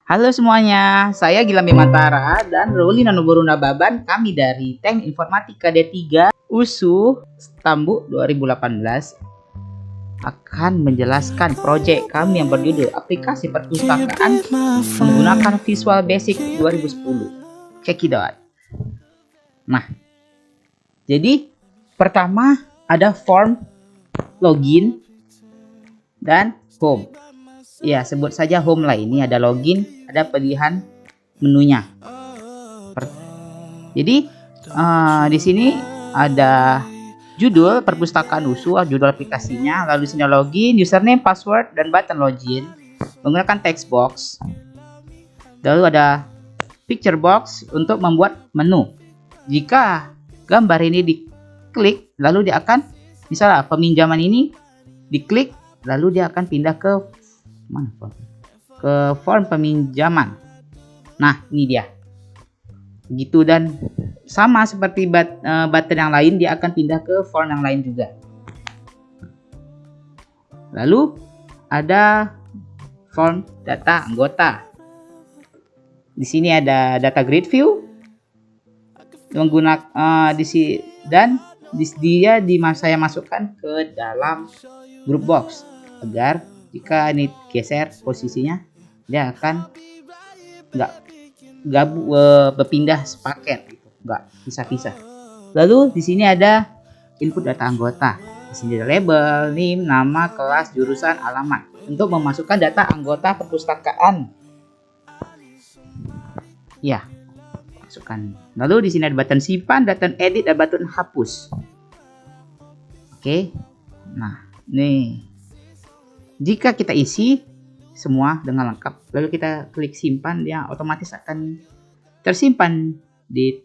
Halo semuanya, saya Gilang Bimantara dan Ruli Nanuguru Nababan. Kami dari Teknik Informatika D3 USU Tambu 2018 akan menjelaskan proyek kami yang berjudul Aplikasi Perpustakaan menggunakan Visual Basic 2010. Check it out. Nah, jadi pertama ada form, login, dan home. Ya, sebut saja home lah. Ini ada login, ada pilihan menunya. Jadi di sini ada judul perpustakaan USU, judul aplikasinya, lalu di sini login, username, password, dan button login menggunakan text box. Lalu ada picture box untuk membuat menu. Jika gambar ini diklik, lalu dia akan, misalnya peminjaman ini diklik, lalu dia akan pindah ke form peminjaman. Nah, ini dia. Begitu, dan sama seperti button yang lain, dia akan pindah ke form yang lain juga. Lalu ada form data anggota. Di sini ada data grid view menggunakan saya masukkan ke dalam group box agar jika ini geser posisinya, dia akan nggak berpindah sepaket, gitu, nggak pisah-pisah. Lalu di sini ada input data anggota. Di sini ada label, name, nama, kelas, jurusan, alamat untuk memasukkan data anggota perpustakaan. Ya, masukkan. Lalu di sini ada button simpan, button edit, dan button hapus. Oke, nah nih. Jika kita isi semua dengan lengkap, lalu kita klik simpan, dia otomatis akan tersimpan di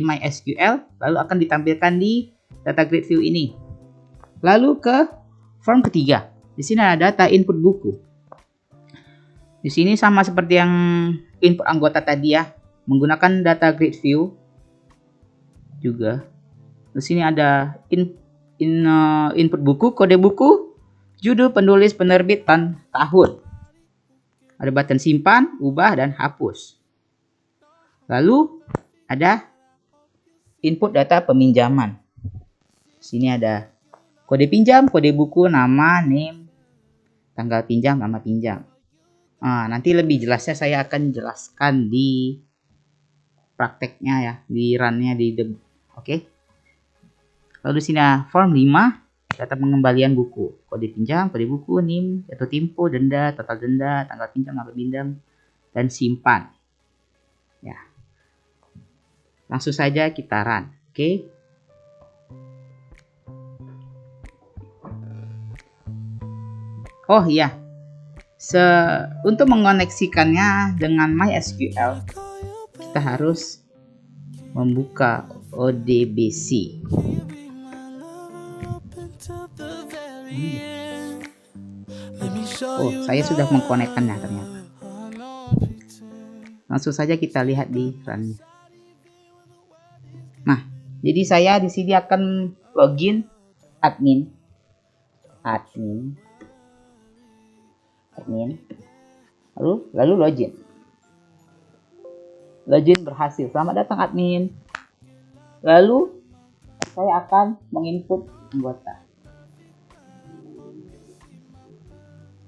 MySQL, lalu akan ditampilkan di data grid view ini. Lalu ke form ketiga. Di sini ada data input buku. Di sini sama seperti yang input anggota tadi ya, menggunakan data grid view juga. Di sini ada input buku, kode buku, judul, penulis, penerbit, dan tahun. Ada button simpan, ubah, dan hapus. Lalu ada input data peminjaman. Sini ada kode pinjam, kode buku, nama, name, tanggal pinjam, nama pinjam. Nanti lebih jelasnya saya akan jelaskan di prakteknya ya, di runnya oke. Lalu di sini ada form 5. Data pengembalian buku, kode pinjam, kode buku, NIM, jatuh tempo, denda, total denda, tanggal pinjam, tanggal pinjam, dan simpan. Ya, langsung saja kita run. Oke. Oh iya, untuk mengoneksikannya dengan MySQL, kita harus membuka ODBC. Oh, saya sudah mengkonekkannya ternyata. Langsung saja kita lihat di runnya. Nah, jadi saya di sini akan login admin. Lalu login. Login berhasil. Selamat datang admin. Lalu saya akan menginput anggota.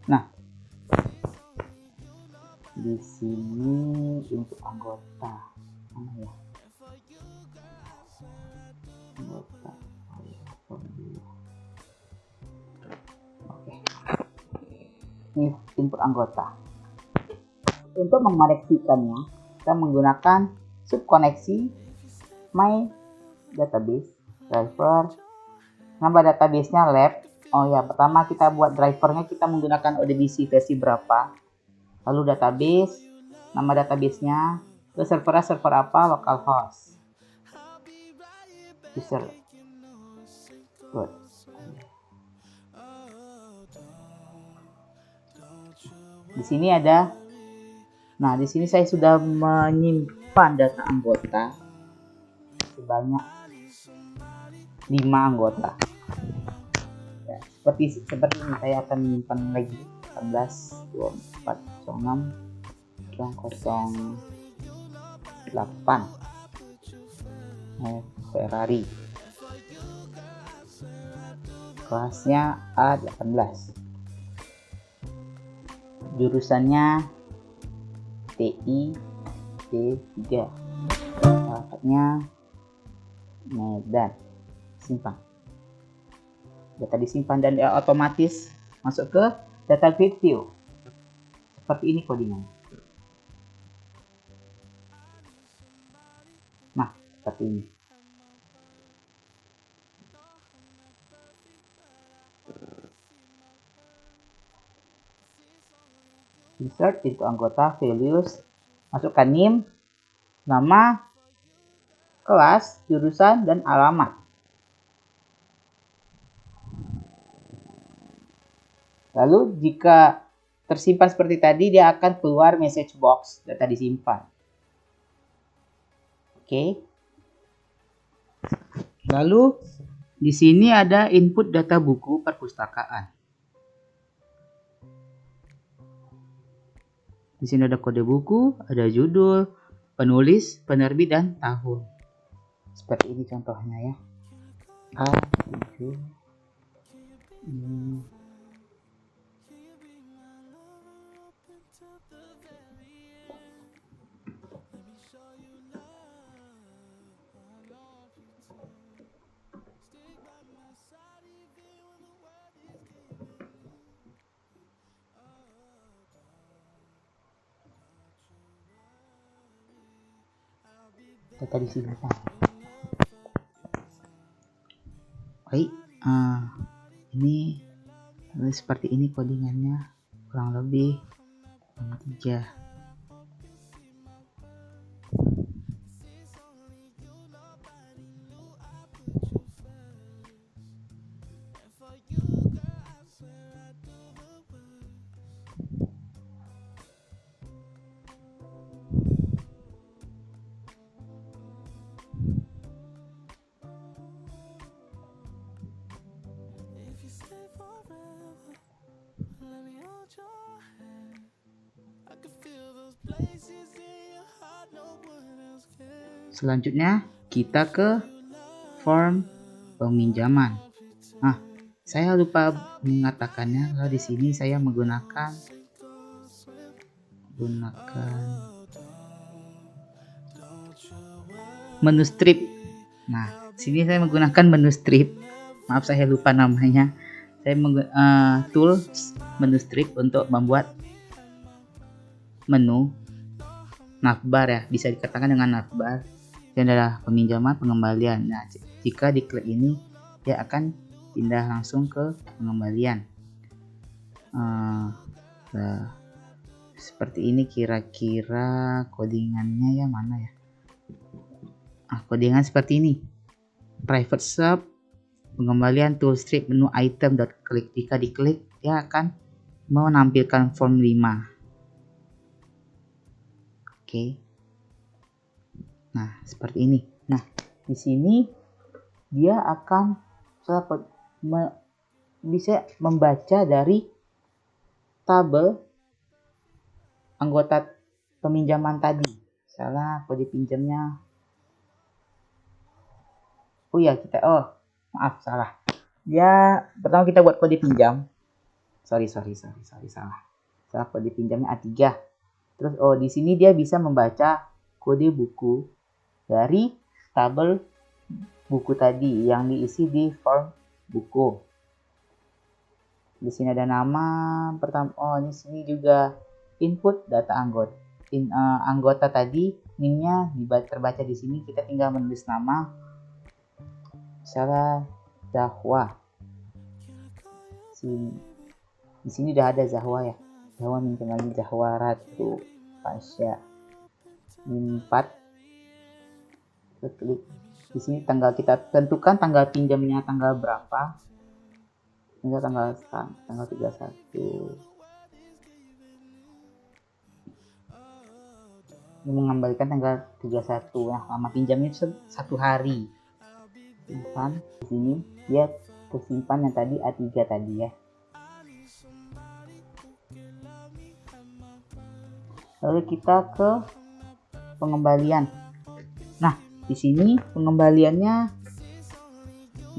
Nah, di sini untuk anggota mana ya? Anggota. Oke. Ini input anggota. Untuk mengoneksikannya, kita menggunakan subkoneksi my database driver. Nama database-nya lab. Oh ya, pertama kita buat drivernya, kita menggunakan ODBC versi berapa. Lalu database, nama database-nya, ke server apa, localhost. User. Good. Di sini ada. Nah, di sini saya sudah menyimpan data anggota sebanyak 5 anggota. Seperti ini saya akan menyimpan lagi 14, 24, 26, 008 Ferrari, kelasnya A18, jurusannya TI D3, alamatnya Medan. Simpan, data disimpan dan dia otomatis masuk ke data video. Seperti ini codingan. Nah, seperti ini. Insert into anggota values, masukkan NIM, nama, kelas, jurusan, dan alamat. Lalu jika tersimpan seperti tadi, dia akan keluar message box data disimpan. Oke. Lalu di sini ada input data buku perpustakaan. Di sini ada kode buku, ada judul, penulis, penerbit, dan tahun. Seperti ini contohnya ya. A7 data disimpan. Baik, ini seperti ini codingannya, kurang lebih 3. Selanjutnya kita ke form peminjaman. Nah, saya lupa mengatakannya kalau di sini saya menggunakan menu strip. Nah, sini saya menggunakan menu strip. Maaf saya lupa namanya. Saya menggunakan tools menu strip untuk membuat menu navbar ya, bisa dikatakan dengan navbar. Ini adalah peminjaman pengembalian. Nah, jika diklik ini dia akan pindah langsung ke pengembalian. Seperti ini kira-kira codingannya ya, mana ya? Codingan seperti ini. Private sub, pengembalian, toolstrip, menu item, klik. Jika diklik dia akan menampilkan form 5. Oke. Nah, seperti ini. Nah, di sini dia akan bisa membaca dari tabel anggota peminjaman tadi. Salah, kode pinjamnya. Maaf, salah. Ya, pertama kita buat kode pinjam. Sorry, salah. Salah, kode pinjamnya A3. Terus di sini dia bisa membaca kode buku dari tabel buku tadi yang diisi di form buku. Di sini ada nama pertama. Di sini juga input data anggota. Anggota tadi NIM-nya terbaca di sini. Kita tinggal menulis nama. Misalnya Zahwa. Di sini udah ada Zahwa ya. Zahwa minta lagi Zahwa Ratu Pasha 4. Klik di sini, tanggal kita tentukan tanggal pinjamnya tanggal berapa. Tanggal 31. Mengembalikan tanggal 31. Nah, lama pinjamnya 1 hari. Simpan di sini dia tersimpan yang tadi A3 tadi ya. Lalu kita ke pengembalian. Nah, di sini pengembaliannya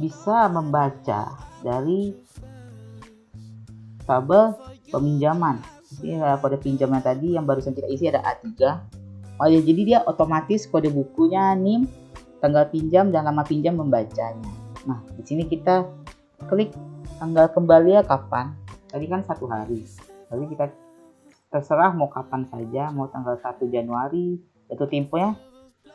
bisa membaca dari tabel peminjaman. Ini kode pinjaman tadi yang barusan kita isi ada A3. Oh ya, jadi dia otomatis kode bukunya, NIM, tanggal pinjam dan lama pinjam membacanya. Nah, di sini kita klik tanggal kembali kapan. Tadi kan 1 hari. Lalu kita terserah mau kapan saja, mau tanggal 1 Januari, jatuh temponya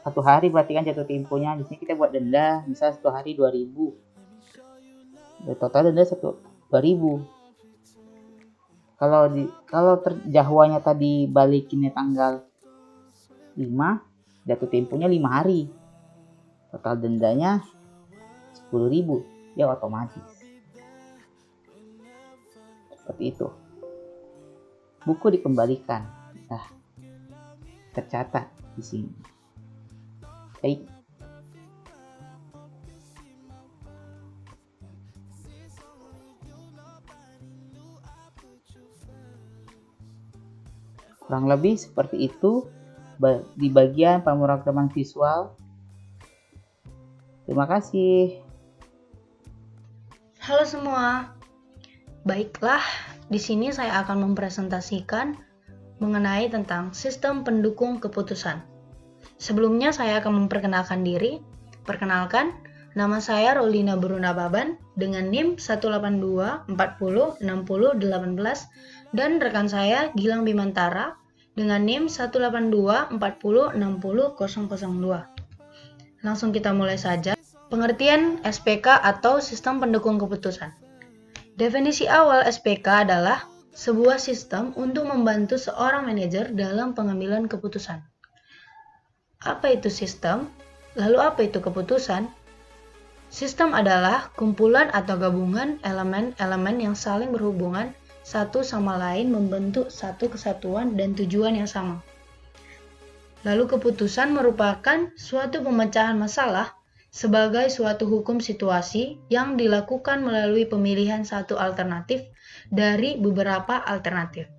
1 hari, berarti kan jatuh temponya. Di sini kita buat denda, misal 1 hari 2.000. Total denda 2.000. Kalau jahwanya tadi balikinnya tanggal 5, jatuh temponya 5 hari. Total dendanya 10.000. Ya otomatis. Seperti itu. Buku dikembalikan. Nah, tercatat di sini. Baik. Kurang lebih seperti itu di bagian pemrograman visual. Terima kasih. Halo semua. Baiklah, di sini saya akan mempresentasikan mengenai tentang sistem pendukung keputusan. Sebelumnya saya akan memperkenalkan diri. Perkenalkan, nama saya Rolina Bruna Baban dengan NIM 182 40 60 18 dan rekan saya Gilang Bimantara dengan NIM 182 40 60 002. Langsung kita mulai saja. Pengertian SPK atau sistem pendukung keputusan. Definisi awal SPK adalah sebuah sistem untuk membantu seorang manajer dalam pengambilan keputusan. Apa itu sistem? Lalu apa itu keputusan? Sistem adalah kumpulan atau gabungan elemen-elemen yang saling berhubungan satu sama lain membentuk satu kesatuan dan tujuan yang sama. Lalu keputusan merupakan suatu pemecahan masalah sebagai suatu hukum situasi yang dilakukan melalui pemilihan satu alternatif dari beberapa alternatif.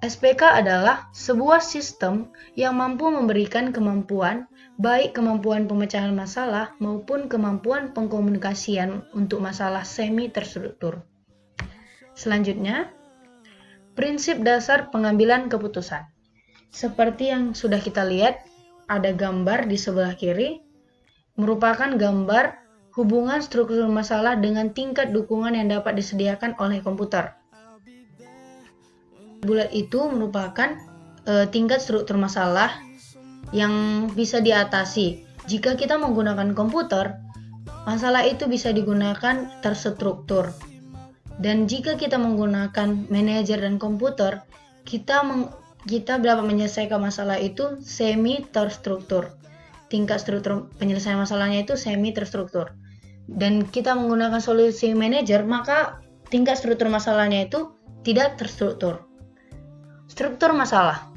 SPK adalah sebuah sistem yang mampu memberikan kemampuan, baik kemampuan pemecahan masalah maupun kemampuan pengkomunikasian untuk masalah semi terstruktur. Selanjutnya, prinsip dasar pengambilan keputusan. Seperti yang sudah kita lihat, ada gambar di sebelah kiri, merupakan gambar hubungan struktur masalah dengan tingkat dukungan yang dapat disediakan oleh komputer. Bulat itu merupakan tingkat struktur masalah yang bisa diatasi. Jika kita menggunakan komputer, masalah itu bisa digunakan terstruktur. Dan jika kita menggunakan manajer dan komputer, kita dapat menyelesaikan masalah itu semi terstruktur. Tingkat struktur penyelesaian masalahnya itu semi terstruktur. Dan kita menggunakan solusi manajer, maka tingkat struktur masalahnya itu tidak terstruktur. Struktur masalah.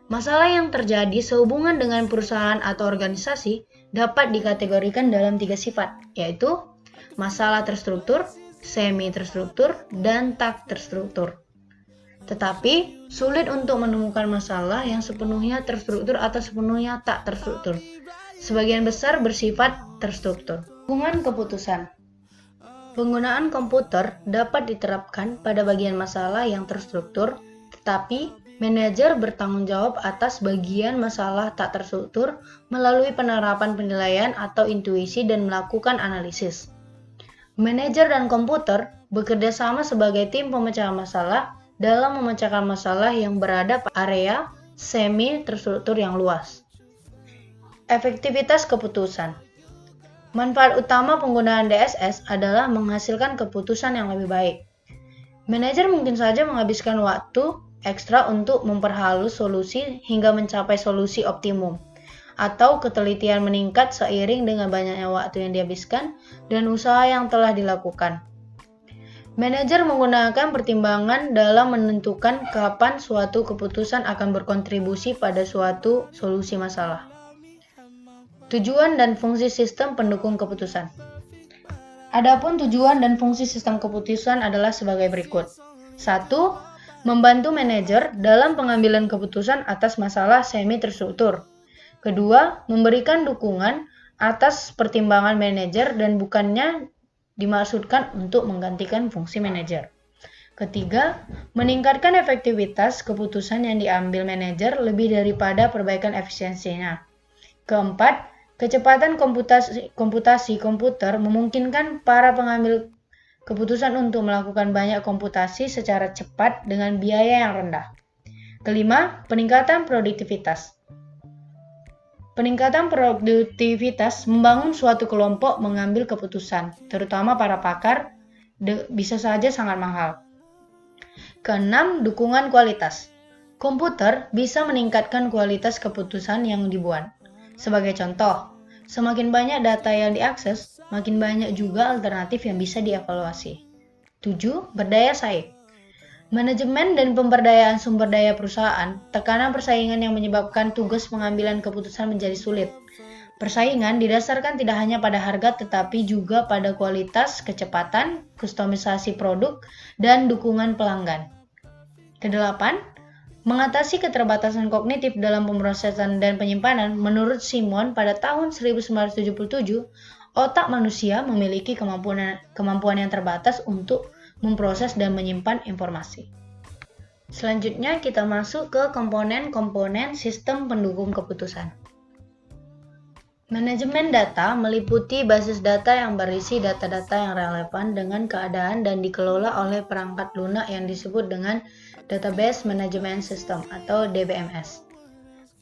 Masalah yang terjadi sehubungan dengan perusahaan atau organisasi dapat dikategorikan dalam 3 sifat, yaitu masalah terstruktur, semi terstruktur, dan tak terstruktur. Tetapi, sulit untuk menemukan masalah yang sepenuhnya terstruktur atau sepenuhnya tak terstruktur. Sebagian besar bersifat terstruktur. Hubungan keputusan. Penggunaan komputer dapat diterapkan pada bagian masalah yang terstruktur, tetapi manajer bertanggung jawab atas bagian masalah tak terstruktur melalui penerapan penilaian atau intuisi dan melakukan analisis. Manajer dan komputer bekerja sama sebagai tim pemecah masalah dalam memecahkan masalah yang berada pada area semi terstruktur yang luas. Efektivitas keputusan. Manfaat utama penggunaan DSS adalah menghasilkan keputusan yang lebih baik. Manajer mungkin saja menghabiskan waktu ekstra untuk memperhalus solusi hingga mencapai solusi optimum, atau ketelitian meningkat seiring dengan banyaknya waktu yang dihabiskan dan usaha yang telah dilakukan. Manajer menggunakan pertimbangan dalam menentukan kapan suatu keputusan akan berkontribusi pada suatu solusi masalah. Tujuan dan fungsi sistem pendukung keputusan. Adapun tujuan dan fungsi sistem keputusan adalah sebagai berikut. 1. membantu manajer dalam pengambilan keputusan atas masalah semi terstruktur. Kedua, memberikan dukungan atas pertimbangan manajer dan bukannya dimaksudkan untuk menggantikan fungsi manajer. Ketiga, meningkatkan efektivitas keputusan yang diambil manajer lebih daripada perbaikan efisiensinya. Keempat, kecepatan komputasi komputer memungkinkan para pengambil keputusan untuk melakukan banyak komputasi secara cepat dengan biaya yang rendah. Kelima, peningkatan produktivitas. Peningkatan produktivitas membangun suatu kelompok mengambil keputusan, terutama para pakar, bisa saja sangat mahal. Keenam, dukungan kualitas. Komputer bisa meningkatkan kualitas keputusan yang dibuat. Sebagai contoh, semakin banyak data yang diakses, makin banyak juga alternatif yang bisa dievaluasi. 7. Berdaya saing. Manajemen dan pemberdayaan sumber daya perusahaan, tekanan persaingan yang menyebabkan tugas pengambilan keputusan menjadi sulit. Persaingan didasarkan tidak hanya pada harga tetapi juga pada kualitas, kecepatan, kustomisasi produk, dan dukungan pelanggan. Kedelapan, mengatasi keterbatasan kognitif dalam pemrosesan dan penyimpanan. Menurut Simon pada tahun 1977, otak manusia memiliki kemampuan yang terbatas untuk memproses dan menyimpan informasi. Selanjutnya kita masuk ke komponen-komponen sistem pendukung keputusan. Manajemen data meliputi basis data yang berisi data-data yang relevan dengan keadaan dan dikelola oleh perangkat lunak yang disebut dengan Database Management System atau DBMS.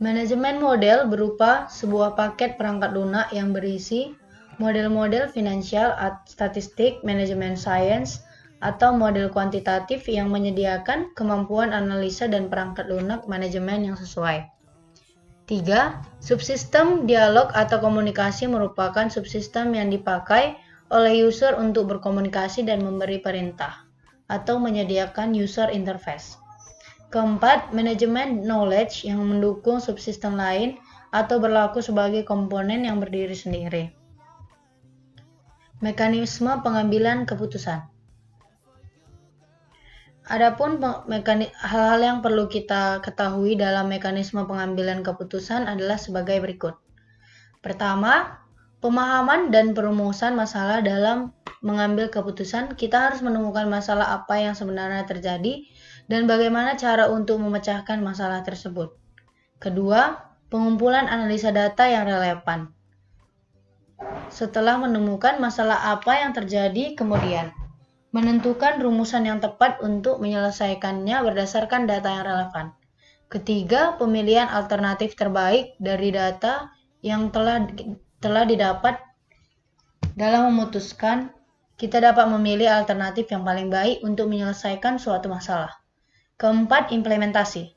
Manajemen model berupa sebuah paket perangkat lunak yang berisi model-model finansial, statistik, manajemen sains, atau model kuantitatif yang menyediakan kemampuan analisa dan perangkat lunak manajemen yang sesuai. 3. Subsistem dialog atau komunikasi merupakan subsistem yang dipakai oleh user untuk berkomunikasi dan memberi perintah, atau menyediakan user interface. Keempat, manajemen knowledge yang mendukung subsistem lain atau berlaku sebagai komponen yang berdiri sendiri. Mekanisme pengambilan keputusan. Adapun hal-hal yang perlu kita ketahui dalam mekanisme pengambilan keputusan adalah sebagai berikut. Pertama, pemahaman dan perumusan masalah dalam mengambil keputusan. Kita harus menemukan masalah apa yang sebenarnya terjadi dan bagaimana cara untuk memecahkan masalah tersebut. Kedua, pengumpulan analisa data yang relevan. Setelah menemukan masalah apa yang terjadi, kemudian menentukan rumusan yang tepat untuk menyelesaikannya berdasarkan data yang relevan. Ketiga, pemilihan alternatif terbaik dari data yang telah didapat. Dalam memutuskan, kita dapat memilih alternatif yang paling baik untuk menyelesaikan suatu masalah. Keempat, implementasi.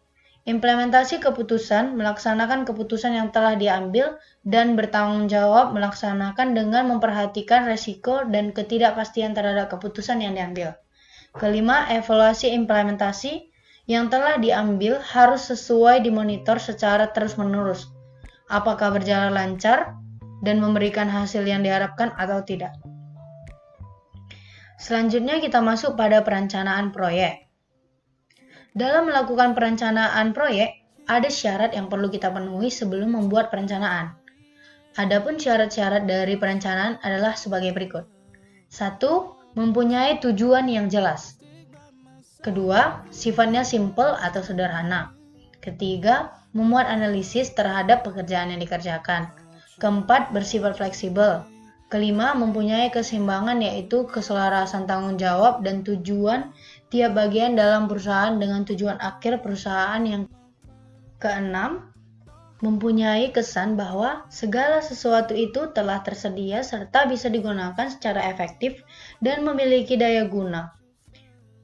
Implementasi keputusan melaksanakan keputusan yang telah diambil dan bertanggung jawab melaksanakan dengan memperhatikan resiko dan ketidakpastian terhadap keputusan yang diambil. Kelima, evaluasi implementasi yang telah diambil harus sesuai dimonitor secara terus-menerus. Apakah berjalan lancar dan memberikan hasil yang diharapkan atau tidak. Selanjutnya kita masuk pada perencanaan proyek. Dalam melakukan perencanaan proyek, ada syarat yang perlu kita penuhi sebelum membuat perencanaan. Adapun syarat-syarat dari perencanaan adalah sebagai berikut. 1. Mempunyai tujuan yang jelas. Kedua, sifatnya simple atau sederhana. Ketiga, memuat analisis terhadap pekerjaan yang dikerjakan. Keempat, bersifat fleksibel. Kelima, mempunyai keseimbangan yaitu keselarasan tanggung jawab dan tujuan tiap bagian dalam perusahaan dengan tujuan akhir perusahaan yang. Keenam, mempunyai kesan bahwa segala sesuatu itu telah tersedia serta bisa digunakan secara efektif dan memiliki daya guna.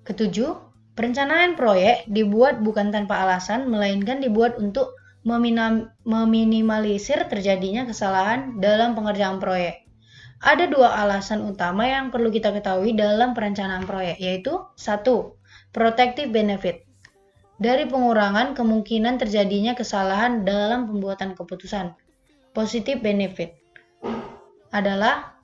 Ketujuh, perencanaan proyek dibuat bukan tanpa alasan, melainkan dibuat untuk meminimalisir terjadinya kesalahan dalam pengerjaan proyek. Ada dua alasan utama yang perlu kita ketahui dalam perencanaan proyek, yaitu 1. Protective benefit. Dari pengurangan kemungkinan terjadinya kesalahan dalam pembuatan keputusan. Positive benefit adalah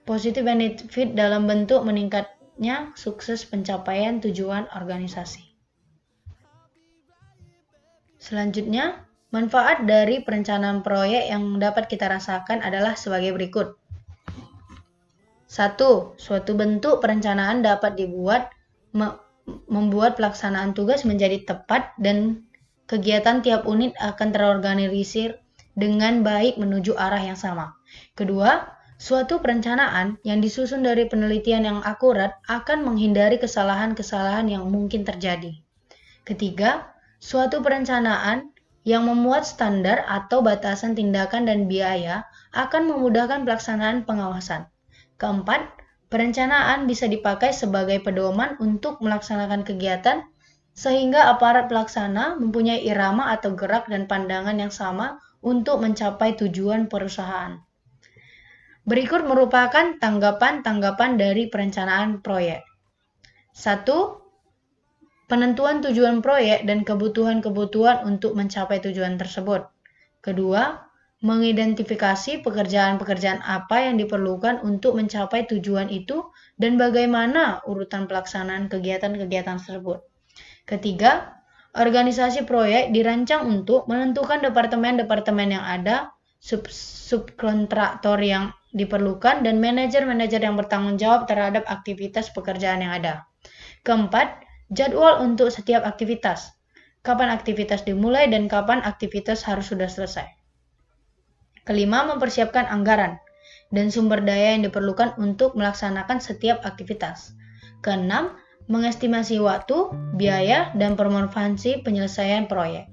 positive benefit dalam bentuk meningkatnya sukses pencapaian tujuan organisasi. Selanjutnya, manfaat dari perencanaan proyek yang dapat kita rasakan adalah sebagai berikut. 1. Suatu bentuk perencanaan dapat membuat pelaksanaan tugas menjadi tepat dan kegiatan tiap unit akan terorganisir dengan baik menuju arah yang sama. Kedua, suatu perencanaan yang disusun dari penelitian yang akurat akan menghindari kesalahan-kesalahan yang mungkin terjadi. Ketiga, suatu perencanaan yang memuat standar atau batasan tindakan dan biaya akan memudahkan pelaksanaan pengawasan. Keempat, perencanaan bisa dipakai sebagai pedoman untuk melaksanakan kegiatan sehingga aparat pelaksana mempunyai irama atau gerak dan pandangan yang sama untuk mencapai tujuan perusahaan. Berikut merupakan tanggapan-tanggapan dari perencanaan proyek. 1. Penentuan tujuan proyek dan kebutuhan-kebutuhan untuk mencapai tujuan tersebut. Kedua, mengidentifikasi pekerjaan-pekerjaan apa yang diperlukan untuk mencapai tujuan itu dan bagaimana urutan pelaksanaan kegiatan-kegiatan tersebut. Ketiga, organisasi proyek dirancang untuk menentukan departemen-departemen yang ada, subkontraktor yang diperlukan, dan manajer-manajer yang bertanggung jawab terhadap aktivitas pekerjaan yang ada. Keempat, jadwal untuk setiap aktivitas. Kapan aktivitas dimulai dan kapan aktivitas harus sudah selesai. Kelima, mempersiapkan anggaran dan sumber daya yang diperlukan untuk melaksanakan setiap aktivitas. Keenam, mengestimasi waktu, biaya, dan permanfaatan penyelesaian proyek.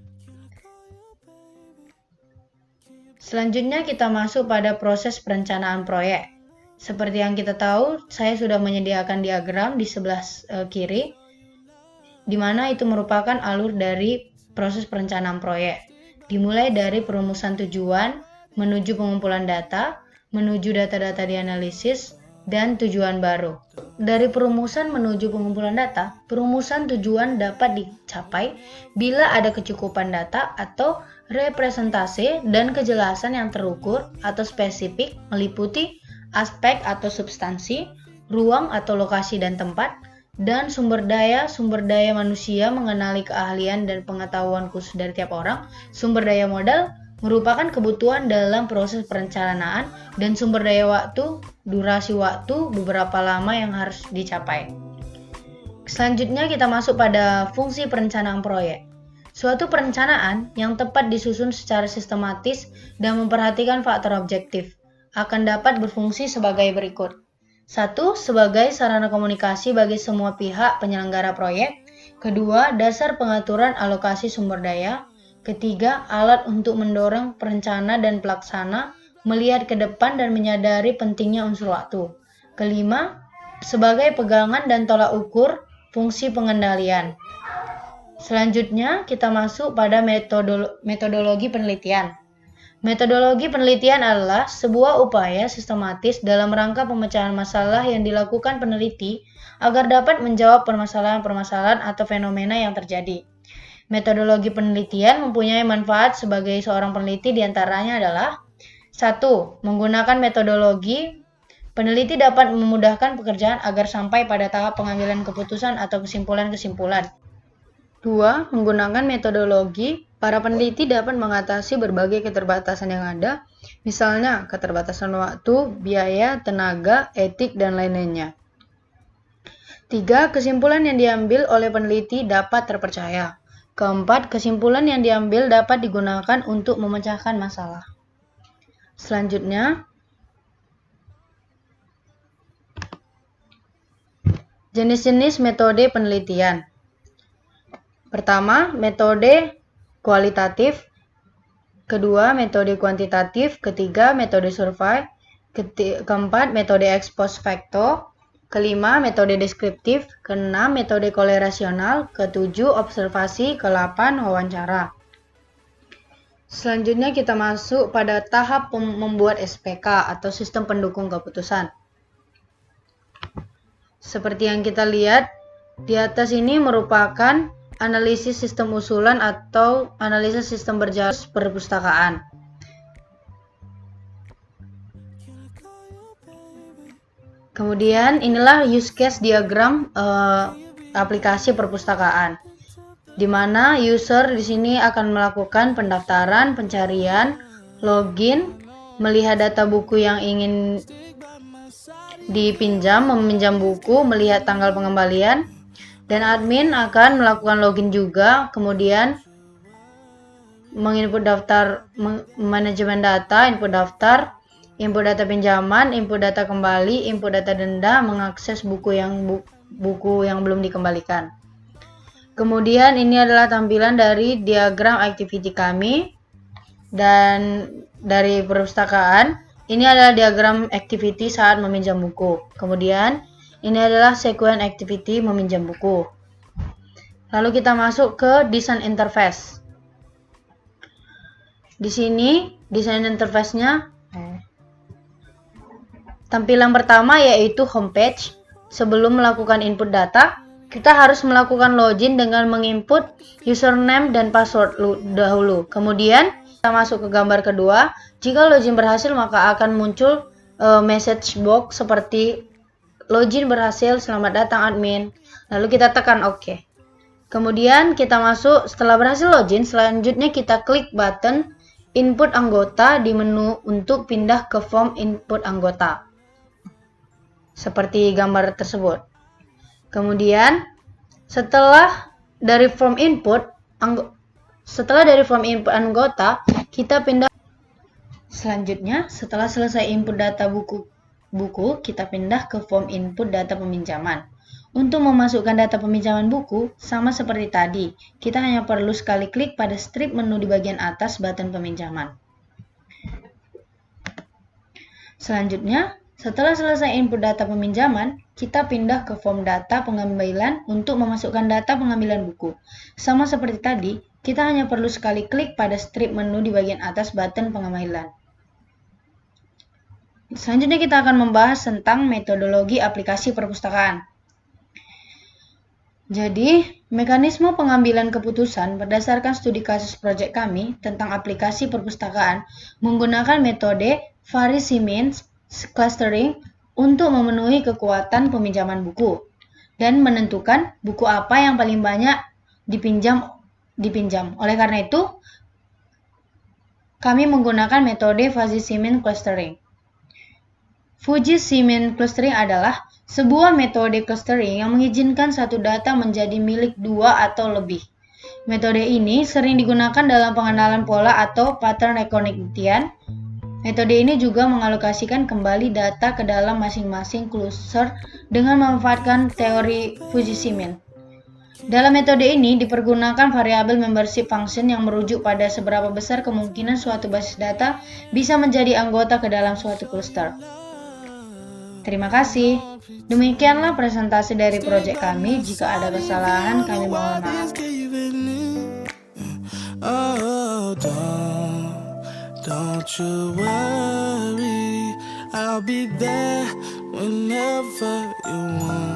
Selanjutnya kita masuk pada proses perencanaan proyek. Seperti yang kita tahu, saya sudah menyediakan diagram di sebelah kiri, di mana itu merupakan alur dari proses perencanaan proyek. Dimulai dari perumusan tujuan, menuju pengumpulan data, menuju data-data dianalisis, dan tujuan baru. Dari perumusan menuju pengumpulan data, perumusan tujuan dapat dicapai bila ada kecukupan data atau representasi dan kejelasan yang terukur atau spesifik meliputi aspek atau substansi, ruang atau lokasi dan tempat, dan sumber daya manusia mengenali keahlian dan pengetahuan khusus dari tiap orang. Sumber daya modal merupakan kebutuhan dalam proses perencanaan, dan sumber daya waktu, durasi waktu beberapa lama yang harus dicapai. Selanjutnya kita masuk pada fungsi perencanaan proyek. Suatu perencanaan yang tepat disusun secara sistematis dan memperhatikan faktor objektif akan dapat berfungsi sebagai berikut. 1. Sebagai sarana komunikasi bagi semua pihak penyelenggara proyek. Kedua, dasar pengaturan alokasi sumber daya. Ketiga, alat untuk mendorong perencana dan pelaksana melihat ke depan dan menyadari pentingnya unsur waktu. Kelima, sebagai pegangan dan tolak ukur fungsi pengendalian. Selanjutnya, kita masuk pada metodologi penelitian. Metodologi penelitian adalah sebuah upaya sistematis dalam rangka pemecahan masalah yang dilakukan peneliti agar dapat menjawab permasalahan-permasalahan atau fenomena yang terjadi. Metodologi penelitian mempunyai manfaat sebagai seorang peneliti, diantaranya adalah 1. Menggunakan metodologi, peneliti dapat memudahkan pekerjaan agar sampai pada tahap pengambilan keputusan atau kesimpulan-kesimpulan. 2. Menggunakan metodologi, para peneliti dapat mengatasi berbagai keterbatasan yang ada, misalnya keterbatasan waktu, biaya, tenaga, etik, dan lain-lainnya. 3. Kesimpulan yang diambil oleh peneliti dapat terpercaya. Keempat, kesimpulan yang diambil dapat digunakan untuk memecahkan masalah. Selanjutnya, jenis-jenis metode penelitian. Pertama, metode kualitatif. Kedua, metode kuantitatif. Ketiga, metode survei. Keempat, metode ex post facto. Kelima, metode deskriptif. Keenam, metode korelasional. Ketujuh, observasi. Ke-8, wawancara. Selanjutnya kita masuk pada tahap membuat SPK atau sistem pendukung keputusan. Seperti yang kita lihat, di atas ini merupakan analisis sistem usulan atau analisis sistem berjalan perpustakaan. Kemudian inilah use case diagram aplikasi perpustakaan. di mana user di sini akan melakukan pendaftaran, pencarian, login, melihat data buku yang ingin dipinjam, meminjam buku, melihat tanggal pengembalian, dan admin akan melakukan login juga, kemudian menginput daftar manajemen data, input daftar, input data pinjaman, input data kembali, input data denda, mengakses buku yang belum dikembalikan. Kemudian ini adalah tampilan dari diagram activity kami dan dari perpustakaan. Ini adalah diagram activity saat meminjam buku. Kemudian ini adalah sequence activity meminjam buku. Lalu kita masuk ke desain interface. Di sini desain interface-nya tampilan pertama yaitu homepage. Sebelum melakukan input data, kita harus melakukan login dengan menginput username dan password dahulu. Kemudian kita masuk ke gambar kedua. Jika login berhasil, maka akan muncul message box seperti login berhasil, selamat datang admin. Lalu kita tekan OK. Kemudian kita masuk, setelah berhasil login, selanjutnya kita klik button input anggota di menu untuk pindah ke form input anggota. Seperti gambar tersebut. Kemudian setelah dari form input anggota, kita pindah. Selanjutnya, setelah selesai input data buku, kita pindah ke form input data peminjaman. Untuk memasukkan data peminjaman buku, sama seperti tadi, kita hanya perlu sekali klik pada strip menu di bagian atas button peminjaman. Selanjutnya, setelah selesai input data peminjaman, kita pindah ke form data pengambilan untuk memasukkan data pengambilan buku. Sama seperti tadi, kita hanya perlu sekali klik pada strip menu di bagian atas button pengambilan. Selanjutnya kita akan membahas tentang metodologi aplikasi perpustakaan. Jadi, mekanisme pengambilan keputusan berdasarkan studi kasus proyek kami tentang aplikasi perpustakaan menggunakan metode Farris-Simons clustering untuk memenuhi kekuatan peminjaman buku dan menentukan buku apa yang paling banyak dipinjam. Oleh karena itu, kami menggunakan metode Farris-Simons clustering. Farris-Simons clustering adalah sebuah metode clustering yang mengizinkan satu data menjadi milik dua atau lebih. Metode ini sering digunakan dalam pengenalan pola atau pattern recognition. Metode ini juga mengalokasikan kembali data ke dalam masing-masing cluster dengan memanfaatkan teori Farris-Simons. Dalam metode ini dipergunakan variabel membership function yang merujuk pada seberapa besar kemungkinan suatu basis data bisa menjadi anggota ke dalam suatu cluster. Terima kasih. Demikianlah presentasi dari proyek kami. Jika ada kesalahan, kami mohon maaf. Oh, don't you worry, I'll be there whenever you want.